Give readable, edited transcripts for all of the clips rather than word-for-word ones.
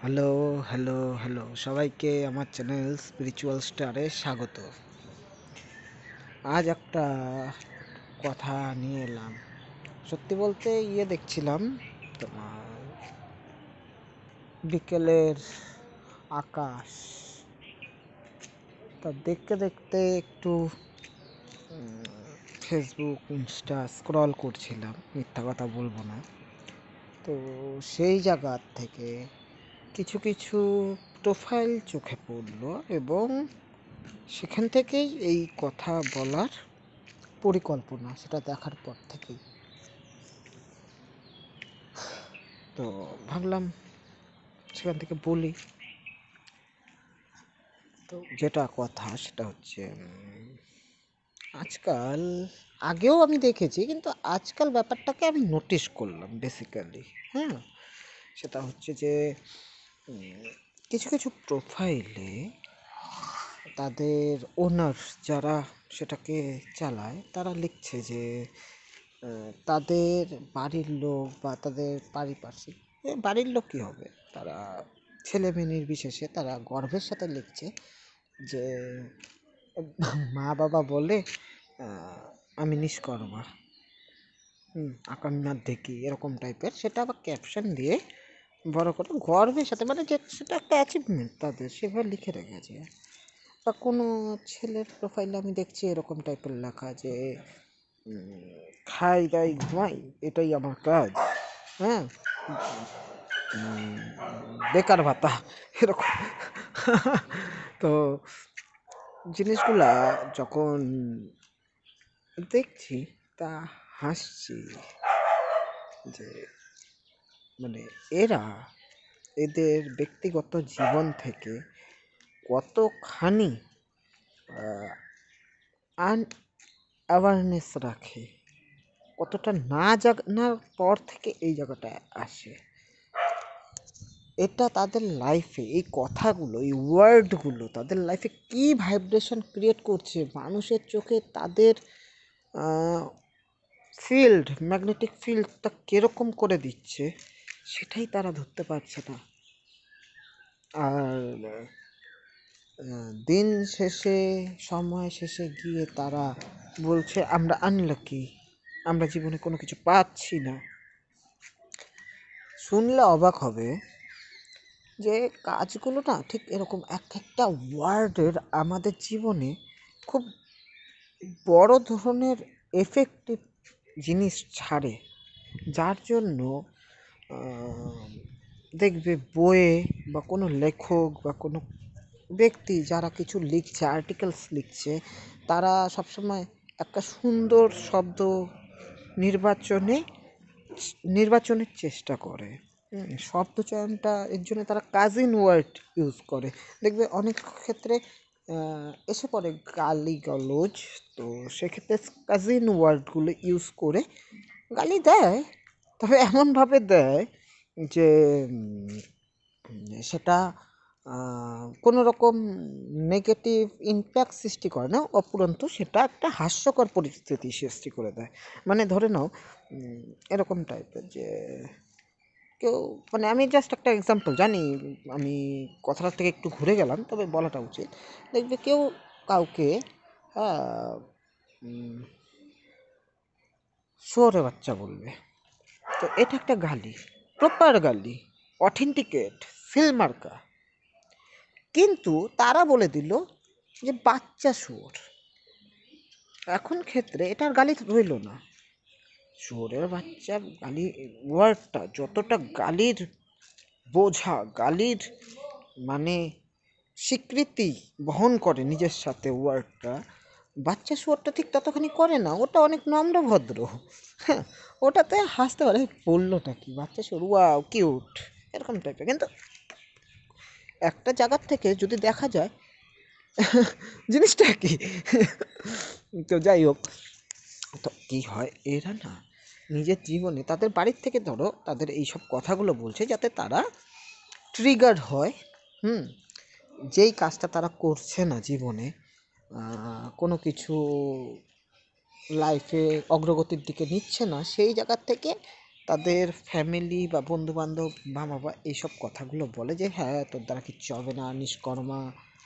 Hello, hello, hello সবাইকে আমার channel spiritual স্টারে স্বাগত। আজ একটা কথা নিয়ে এলাম। সত্যি বলতে দেখছিলাম তোমার বিকেলের আকাশ। তা দেখতে দেখতে একটু ফেসবুক ইনস্টা স্ক্রল করছিলাম, মিথ্যা কথা বলবো না। তো সেই জায়গার থেকে কিছু কিছু প্রোফাইল চোখে পড়লো এবং সেখান থেকেই এই কথা বলার পরিকল্পনা, সেটা দেখার পর থেকেই তো ভাবলাম সেখান থেকে বলি। তো যেটা কথা সেটা হচ্ছে আজকাল, আগেও আমি দেখেছি কিন্তু আজকাল ব্যাপারটাকে আমি নোটিশ করলাম বেসিক্যালি। হ্যাঁ, সেটা হচ্ছে যে কিছু কিছু প্রোফাইলে তাদের ওনার যারা সেটাকে চালায় তারা লিখছে যে তাদের বাড়ির লোক বা তাদের পারিপার্শ্বিক, বাড়ির লোক কী হবে, তারা ছেলে মেয়ে নির্বিশেষে তারা গর্বের সাথে লিখছে যে মা বাবা বলে আমি নিষ্কর্মা, আকান্নার দেখি এরকম টাইপের, সেটা আবার ক্যাপশন দিয়ে বড় করে গর্বের সাথে, মানে যে সেটা একটা অ্যাচিভমেন্ট তাদের, সেভাবে লিখে রেখেছে। বা কোনো ছেলের প্রোফাইলে আমি দেখছি এরকম টাইপের লেখা যে খাই দাই ঘুমাই এটাই আমার কাজ। হ্যাঁ, বেকার ভাতা এরকম। তো জিনিসগুলা যখন দেখছি তা হাসছি যে মানে এরা এদের ব্যক্তিগত জীবন থেকে কতখানি আনঅ্যাওয়ারনেস রাখে, কতটা না জানার পর থেকে এই জায়গাটায় আসে। এটা তাদের লাইফে, এই কথাগুলো, এই ওয়ার্ডগুলো তাদের লাইফে কী ভাইব্রেশন ক্রিয়েট করছে, মানুষের চোখে তাদের ফিল্ড, ম্যাগনেটিক ফিল্ডটা কীরকম করে দিচ্ছে সেটাই তারা ধরতে পারছে না। আর দিন শেষে, সময় শেষে গিয়ে তারা বলছে আমরা আনলাকি, আমরা জীবনে কোনো কিছু পাচ্ছি না। শুনলে অবাক হবে যে কাজগুলো না ঠিক এরকম এক একটা ওয়ার্ডের আমাদের জীবনে খুব বড় ধরনের এফেক্টিভ জিনিস ছাড়ে, যার জন্য দেখবে বইয়ে বা কোনো লেখক বা কোনো ব্যক্তি যারা কিছু লিখছে, আর্টিকেলস লিখছে, তারা সবসময় একটা সুন্দর শব্দ নির্বাচনের চেষ্টা করে। শব্দচয়নটা এর জন্য তারা কাজিন ওয়ার্ড ইউজ করে। দেখবে অনেক ক্ষেত্রে এসে পড়ে গালিগালাজ, তো সেক্ষেত্রে কাজিন ওয়ার্ডগুলো ইউজ করে গালি দেয়, তবে এমনভাবে দেয় যে সেটা কোনো রকম নেগেটিভ ইমপ্যাক্ট সৃষ্টি করে না, অপুরন্তু সেটা একটা হাস্যকর পরিস্থিতি সৃষ্টি করে দেয়। মানে ধরে নাও এরকম টাইপের যে কেউ, মানে আমি জাস্ট একটা এক্সাম্পল জানি, আমি কথাটার থেকে একটু ঘুরে গেলাম, তবে বলাটা উচিত। দেখবে কেউ কাউকে শুয়োরের বাচ্চা বলবে, তো এটা একটা গালি, প্রপার গালি, অথেন্টিকেট, সিল মার্কা। কিন্তু তারা বলে দিল যে বাচ্চা শুয়োর। এখন ক্ষেত্রে এটার গালি রইল না, শুয়োরের বাচ্চা গালি ওয়ার্ডটা যতটা গালির বোঝা, গালির মানে স্বীকৃতি বহন করে নিজের সাথে ওয়ার্ডটা, বাচ্চা শুয়োরটা ঠিক ততখানি করে না। ওটা অনেক নম্রভদ্র, হ্যাঁ, ওটাতে হাসতে পারে, বললোটা কি বাচ্চা শুয়োর, ওয়াও কিউট, এরকম টাইপের। কিন্তু একটা জায়গার থেকে যদি দেখা যায় জিনিসটা কি, তো যাই হোক, তো কী হয়, এরা না নিজের জীবনে তাদের বাড়ির থেকে ধরো তাদের এইসব কথাগুলো বলছে যাতে তারা ট্রিগার হয়। যেই কাজটা তারা করছে না জীবনে, কোনো কিছু লাইফে অগ্রগতির দিকে নিচ্ছে না, সেই জায়গার থেকে তাদের ফ্যামিলি বা বন্ধুবান্ধব, মা বাবা এইসব কথাগুলো বলে যে হ্যাঁ তোর দ্বারা কিচ্ছু হবে না, নিষ্কর্মা,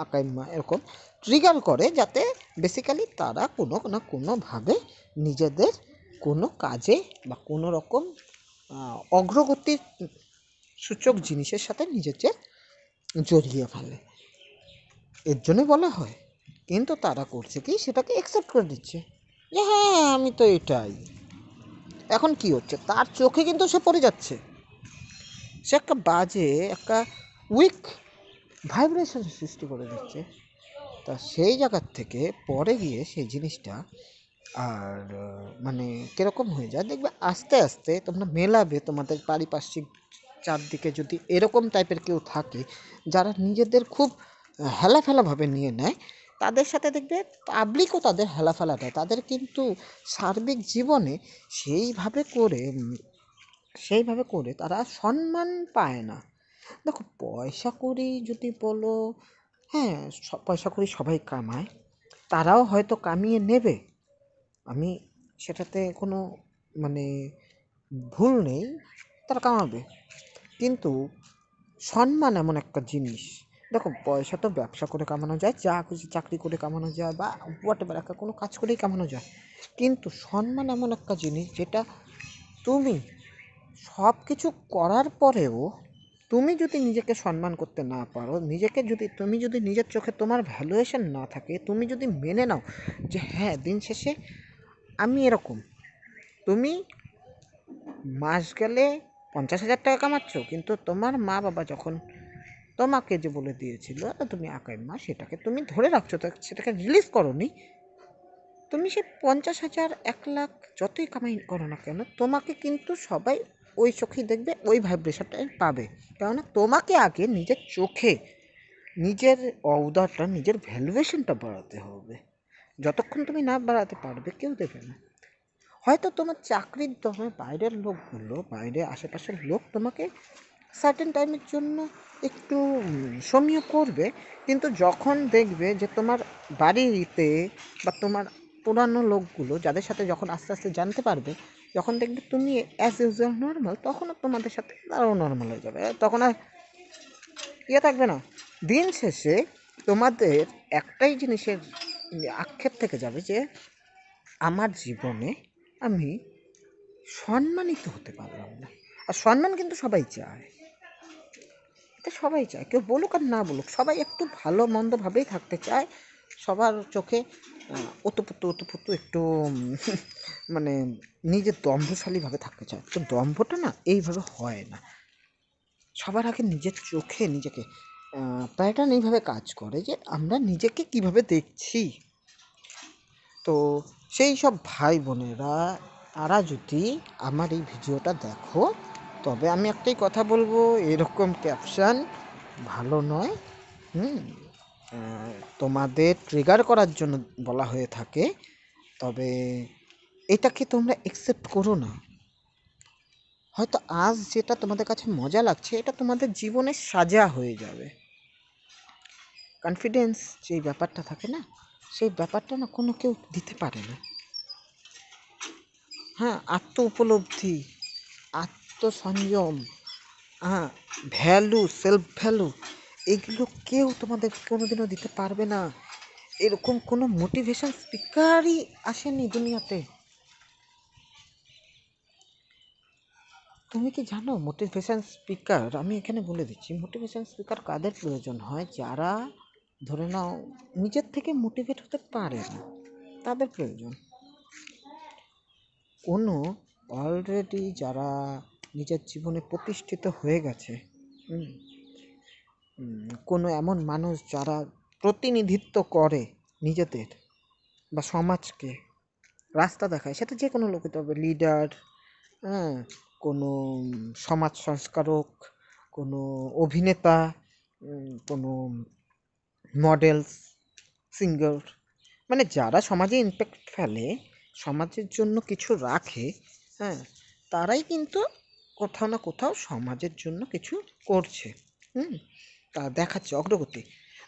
আকাইম্মা, এরকম ট্রিগার করে, যাতে বেসিক্যালি তারা কোনো না কোনোভাবে নিজেদের কোনো কাজে বা কোনো রকম অগ্রগতির সূচক জিনিসের সাথে নিজেকে জড়িয়ে ফেলে। এর জন্যই বলা হয়। কিন্তু তারা করছে কি, সেটাকে অ্যাকসেপ্ট করে দিচ্ছে যে হ্যাঁ আমি তো এটাই। এখন কি হচ্ছে, তার চোখে কিন্তু সে পড়ে যাচ্ছে, সে একটা বাজে, একটা উইক ভাইব্রেশন সৃষ্টি করে দিচ্ছে। তা সেই জায়গার থেকে পরে গিয়ে সেই জিনিসটা আর মানে কীরকম হয়ে যায় দেখবে, আস্তে আস্তে তোমরা মেলাবে তোমাদের পারিপার্শ্বিক চারদিকে যদি এরকম টাইপের কেউ থাকে যারা নিজেদের খুব হেলাফেলাভাবে নিয়ে নেয়, তাদের সাথে দেখবে পাবলিকও তাদের হেলাফেলা দেয়, তাদের কিন্তু সার্বিক জীবনে সেইভাবে করে তারা সম্মান পায় না। দেখো, পয়সা কড়ি যদি বলো, হ্যাঁ পয়সা কড়ি সবাই কামায়, তারাও হয়তো কামিয়ে নেবে, আমি সেটাতে কোনো মানে ভুল নেই, তারা কামাবে। কিন্তু সম্মান এমন একটা জিনিস, দেখো পয়সা তো ব্যবসা করে কামানো যায়, যা খুশি চাকরি করে কামানো যায়, বা হোয়াট এভার একটা কোনো কাজ করেই কামানো যায়, কিন্তু সম্মান এমন একটা জিনিস যেটা তুমি সব কিছু করার পরেও তুমি যদি নিজেকে সম্মান করতে না পারো, তুমি যদি নিজের চোখে তোমার ভ্যালুয়েশন না থাকে, তুমি যদি মেনে নাও যে হ্যাঁ দিন শেষে আমি এরকম, তুমি মাস গেলে 50,000 টাকা কামাচ্ছ, কিন্তু তোমার মা বাবা যখন তোমাকে যে বলে দিয়েছিল তুমি আকাইম্মা, সেটাকে তুমি ধরে রাখছো, সেটাকে রিলিজ করোনি, তুমি সে 50,000, 1,00,000 যতই কামাই করো না কেন, তোমাকে কিন্তু সবাই ওই চোখেই দেখবে, ওই ভাইব্রেশনটাই পাবে। কেননা তোমাকে আগে নিজের চোখে নিজের অবদানটা, নিজের ভ্যালুয়েশনটা বাড়াতে হবে। যতক্ষণ তুমি না বাড়াতে পারবে, কেউ দেবে না। হয়তো তোমার চাকরির দমে বাইরে আশেপাশের লোক তোমাকে সার্টেন টাইমের জন্য একটু সমীহ করবে, কিন্তু যখন দেখবে যে তোমার বাড়িতে বা তোমার পুরানো লোকগুলো যাদের সাথে যখন আস্তে আস্তে জানতে পারবে, যখন দেখবে তুমি অ্যাজ ইউজুয়াল নর্মাল, তখনও তোমাদের সাথে তারাও নর্মাল হয়ে যাবে, তখন আর থাকবে না। দিন শেষে তোমাদের একটাই জিনিসের আক্ষেপ থেকে যাবে যে আমার জীবনে আমি সম্মানিত হতে পারলাম না। আর সম্মান কিন্তু সবাই চায়, এটা সবাই চায়, কেউ বলুক আর না বলুক, সবাই একটু ভালো মন্দভাবেই থাকতে চায়, সবার চোখে অতপুতু একটু মানে নিজের দম্ভশালীভাবে থাকতে চায়। তো দম্ভটা না এইভাবে হয় না, সবার আগে নিজের চোখে নিজেকে প্যাটার্ন এইভাবে কাজ করে যে আমরা নিজেকে কিভাবে দেখছি। তো সেই সব ভাই বোনেরা, তারা যদি আমার এই ভিডিওটা দেখো, তবে আমি একটাই কথা বলবো, এরকম ক্যাপশন ভালো নয়। তোমাদের ট্রিগার করার জন্য বলা হয়ে থাকে, তবে এটাকে তোমরা অ্যাকসেপ্ট করো না। হয়তো আজ যেটা তোমাদের কাছে মজা লাগছে, এটা তোমাদের জীবনের সাজা হয়ে যাবে। কনফিডেন্স যেই ব্যাপারটা থাকে না, সেই ব্যাপারটা না কোনো কেউ দিতে পারে না। হ্যাঁ, উপলব্ধি, আত্মসংযম, হ্যাঁ, ভ্যালু, সেলফ ভ্যালু, এগুলো কেউ তোমাদের কোনোদিনও দিতে পারবে না। এরকম কোনো মোটিভেশন স্পিকারই আসেনি দুনিয়াতে। তুমি কি জানো মোটিভেশন স্পিকার, আমি এখানে বলে দিচ্ছি, মোটিভেশন স্পিকার কাদের প্রয়োজন হয়? যারা ধরে নাও নিজের থেকে মোটিভেট হতে পারে না, তাদের প্রয়োজন। কোনো অলরেডি যারা নিজের জীবনে প্রতিষ্ঠিত হয়ে গেছে, কোনো এমন মানুষ যারা প্রতিনিধিত্ব করে নিজেদের বা সমাজকে, রাস্তা দেখায়, সেটা যে কোনো লোক হতে হবে, লিডার, হ্যাঁ, কোনো সমাজ সংস্কারক, কোনো অভিনেতা, কোনো মডেলস, সিঙ্গার, মানে যারা সমাজে ইমপ্যাক্ট ফেলে, সমাজের জন্য কিছু রাখে, হ্যাঁ, তারাই কিন্তু কোথাও না কোথাও সমাজের জন্য কিছু করছে, তা দেখাচ্ছে অগ্রগতি।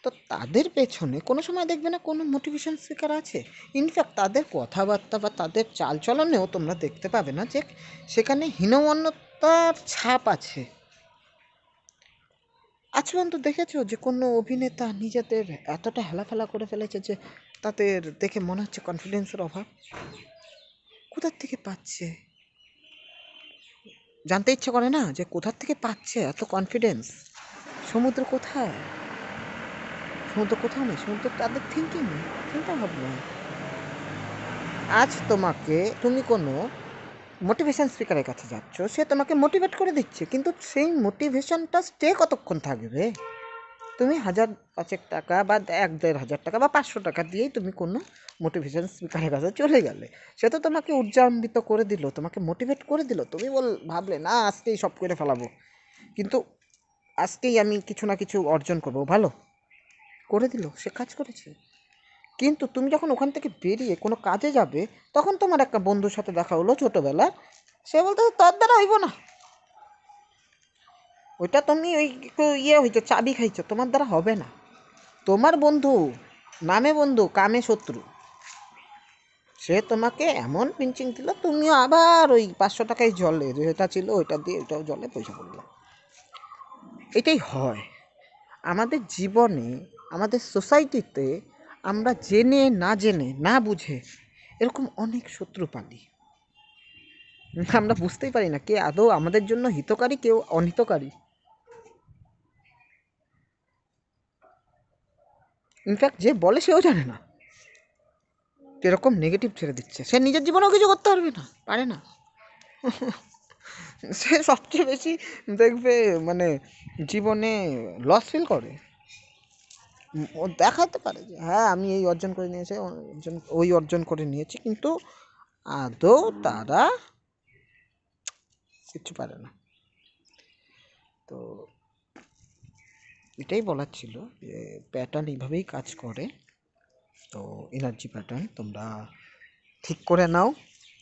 তো তাদের পেছনে কোনো সময় দেখবে না কোনো মোটিভেশন স্পিকার আছে। ইনফ্যাক্ট তাদের কথাবার্তা বা তাদের চালচলনেও তোমরা দেখতে পাবে না যে সেখানে হীনমন্যতার ছাপ আছে। আজ পর্যন্ত দেখেছো যে কোনো অভিনেতা নিজেদের এতটা হেলাফেলা করে ফেলেছে যে তাদের দেখে মনে হচ্ছে কনফিডেন্সের অভাব? কোথার থেকে পাচ্ছে? জানতে ইচ্ছে করে না যে কোথার থেকে পাচ্ছে এত কনফিডেন্স? সমুদ্র কোথায়? সমুদ্র কোথাও নেই, সমুদ্র তাদের থিঙ্কিং, চিন্তা ভাবনা। আজ তুমি কোনো মোটিভেশন স্পিকারের কাছে যাচ্ছ, সে তোমাকে মোটিভেট করে দিচ্ছে, কিন্তু সেই মোটিভেশনটা স্টে কতক্ষণ থাকবে? তুমি 1,000-5,000 টাকা বা 1,000-1,500 টাকা বা 500 টাকা দিয়েই তুমি কোনো মোটিভেশন স্পিকারের কাছে চলে গেলে, সে তো তোমাকে ঊর্জান্বিত করে দিল, তোমাকে মোটিভেট করে দিল, তুমি ভাবলে না আজকেই সব করে ফেলাবো, কিন্তু আজকেই আমি কিছু না কিছু অর্জন করবো, ভালো করে দিল, সে কাজ করেছে। কিন্তু তুমি যখন ওখান থেকে বেরিয়ে কোনো কাজে যাবে, তখন তোমার একটা বন্ধুর সাথে দেখা হলো ছোটোবেলা, সে বলতে তোর দ্বারা হইব না, ওইটা তুমি ওই একটু হয়েছো, চাবি খাইছো, তোমার দ্বারা হবে না। তোমার বন্ধু নামে বন্ধু, কামে শত্রু, সে তোমাকে এমন পিঞ্চিং দিল, তুমিও আবার ওই 500 টাকায় জলে, যেটা ছিল ওইটা দিয়ে ওইটাও জলে পয়সা পড়লো। এটাই হয় আমাদের জীবনে, আমাদের সোসাইটিতে। আমরা জেনে না বুঝে এরকম অনেক শত্রু পালি। আমরা বুঝতেই পারি না কে আদৌ আমাদের জন্য হিতকারী, কেউ অহিতকারী। ইনফ্যাক্ট যে বলে সেও জানে না এরকম নেগেটিভ ছেড়ে দিচ্ছে, সে নিজের জীবনেও কিছু করতে পারে না। সে সবচেয়ে বেশি দেখবে মানে জীবনে লস ফিল করে। ও দেখাতে পারে যে হ্যাঁ আমি এই অর্জন করে নিয়েছি, ওই অর্জন করে নিয়েছি, কিন্তু আদৌ তারা কিছু পারে না। তো এটাই বলার ছিল যে প্যাটার্ন এইভাবেই কাজ করে। তো এনার্জি প্যাটার্ন তোমরা ঠিক করে নাও,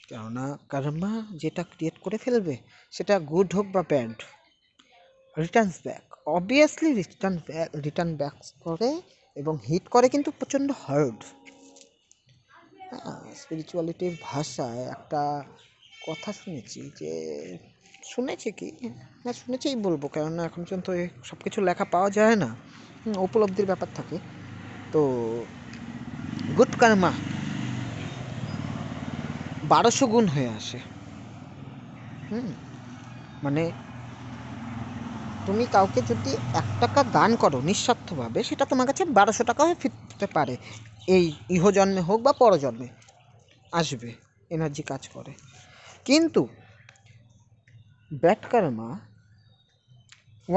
কেননা কার্মা যেটা ক্রিয়েট করে ফেলবে সেটা গুড হোক বা bad, Returns back, obviously return back করে, এবং হিট করে কিন্তু প্রচণ্ড হার্ড। স্পিরিচুয়ালিটির ভাষায় একটা কথা শুনেছি, যে শুনেছি কি না শুনেছিই বলবো, কেননা এখন পর্যন্ত সব কিছু লেখা পাওয়া যায় না, উপলব্ধির ব্যাপার থাকে। তো গুড কার্মা 1200 গুণ হয়ে আসে। মানে তুমি কাউকে যদি 1 টাকা দান করো নিঃস্বার্থভাবে, সেটা তোমার কাছে 1200 টাকা হয়ে ফিরতে পারে, এই ইহজন্মে হোক বা পরজন্মে আসবে, এনার্জি কাজ করে। কিন্তু bad Karma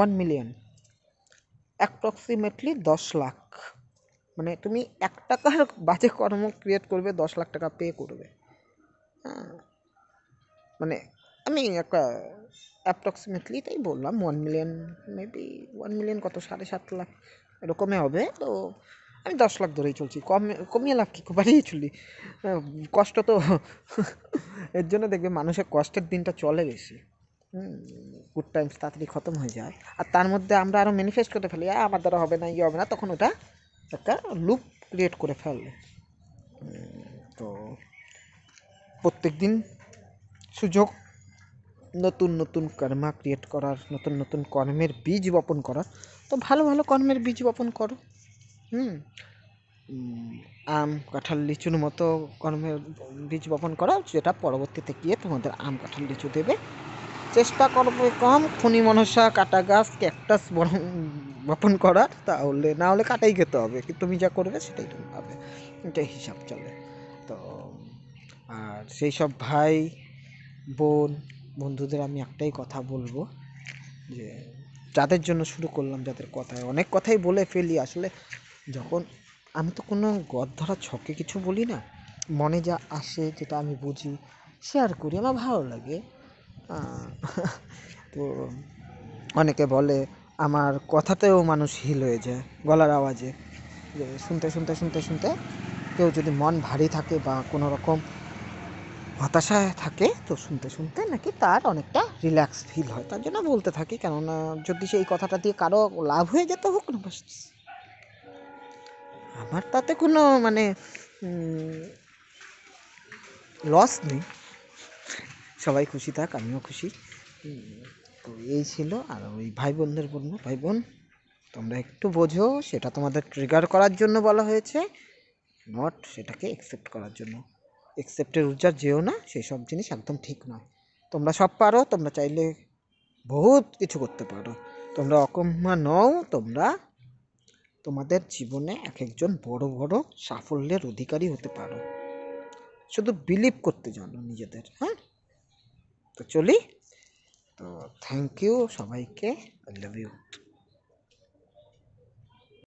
1 million, approximately 10 lakh. মানে তুমি 1 টাকার বাজে কর্ম ক্রিয়েট করবে, 10 লাখ টাকা পে করবে। মানে আমি একটা অ্যাপ্রক্সিমেটলি তাই বললাম, 1 মিলিয়ন, মেবি 1 মিলিয়ন কত 7.5 লাখ এরকমই হবে। তো আমি 10 লাখ ধরেই চলছি, কমিয়ে লাখ কি বাড়িয়ে চলি, কষ্ট তো এর জন্য দেখবে মানুষের কষ্টের দিনটা চলে বেশি। গুড টাইমস তাড়াতাড়ি খতম হয়ে যায়, আর তার মধ্যে আমরা আরও ম্যানিফেস্ট করতে ফেলি আমার দ্বারা হবে না, হবে না, তখন ওটা একটা লুপ ক্রিয়েট করে ফেলে। তো প্রত্যেক দিন সুযোগ নতুন নতুন কর্মা ক্রিয়েট করার, নতুন নতুন কর্মের বীজ বপন করার, তো ভালো ভালো কর্মের বীজ বপন করো। আম কাঁঠাল লিচুর মতো কর্মের বীজ বপন করা, যেটা পরবর্তীতে গিয়ে তোমাদের আম কাঁঠাল লিচু দেবে। চেষ্টা করবে কম খনি মনসা কাটা গাছ ক্যাকটাস বপন করার, তাহলে না হলে কাটাই খেতে হবে, কিন্তু তুমি যা করবে সেটাই তুমি পাবে, এটাই হিসাব চলে। তো আর সেই সব ভাই বোন বন্ধুদের আমি একটাই কথা বলবো, যে যাদের জন্য শুরু করলাম, যাদের কথায় অনেক কথাই বলে ফেলি, আসলে যখন আমি তো কোনো গদ ধরা ছকে কিছু বলি না, মনে যা আসে যেটা আমি বুঝি শেয়ার করি, আমার ভালো লাগে। তো অনেকে বলে আমার কথাতেও মানুষ হিল হয়ে যায়, গলার আওয়াজে, যে শুনতে শুনতে শুনতে শুনতে কেউ যদি মন ভারী থাকে বা কোনো রকম হতাশায় থাকে, তো শুনতে শুনতে নাকি তার অনেকটা রিল্যাক্স ফিল হয়। তার জন্য বলতে থাকি, কেননা যদি সেই কথাটা দিয়ে কারো লাভ হয়ে যেত হোক না, আমার তাতে কোনো মানে লস নেই, সবাই খুশি থাক, আমিও খুশি। তো এই ছিল। আর ওই ভাই বোনদের বলবো, ভাই বোন তোমরা একটু বোঝো, সেটা তোমাদের ট্রিগার করার জন্য বলা হয়েছে, নট সেটাকে একসেপ্ট করার জন্য। একসেপ্টের উর্জার যেও না, সেই সব জিনিস একদম ঠিক নয়। তোমরা সব পারো, তোমরা চাইলে বহুত কিছু করতে পারো, তোমরা অকম্মা নও। তোমরা তোমাদের জীবনে এক একজন বড় বড় সাফল্যের অধিকারী হতে পারো, শুধু বিলিভ করতে জানো নিজেদের। হ্যাঁ, তো চলি। তো থ্যাংক ইউ সবাইকে, আই লাভ ইউ।